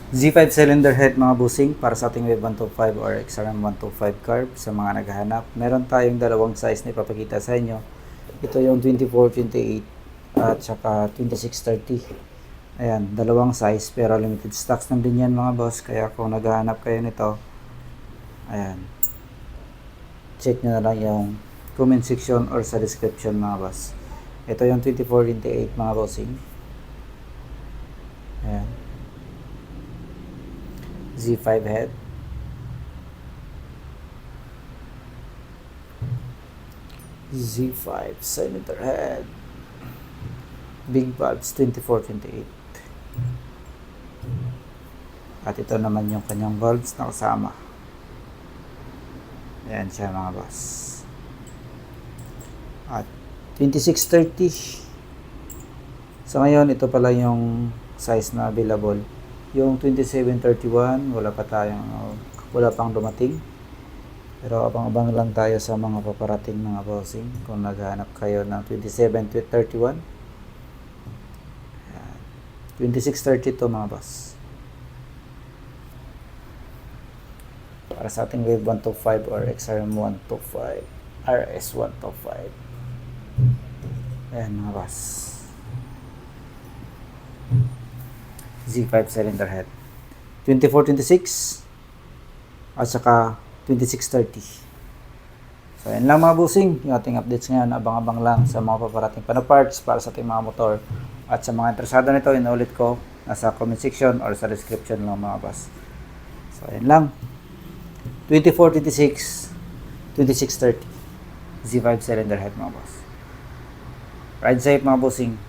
Z5 cylinder head mga busing para sa ating Wave 125 or XRM 125 carb sa mga naghahanap. Meron tayong dalawang size na ipapakita sa inyo. Ito yung 2428 at saka 2630. Ayan, dalawang size pero limited stocks lang din yan mga boss. Kaya kung naghahanap kayo nito, ayan, check nyo na lang yung comment section or sa description mga boss. Ito yung 2428 mga bossing. Ayan. Z5 head. Z5 cylinder head. Big valves 2428. At ito naman yung kanyang valves na kasama. Ayan siya mga boss. At 2630. So ngayon ito pala yung size na available. Yung 2731 wala pang dumating. Pero abang-abang lang tayo sa mga paparating mga bossing kung naghahanap kayo ng 2731. 2632 mga boss. Para sa ating Wave 125 or XRM 125, RS 125. Ayan mga boss. Z5 cylinder head. 2426 at saka 2630. So ayan lang mga busing, yung ating updates ngayon. Abang-abang lang sa mga paparating pa na parts para sa ating mga motor. At sa mga interesado nito, inulit ko, nasa comment section or sa description lang mga boss. So ayan lang. 2426 2630 Z5 cylinder head mga boss. Ride safe mga busing.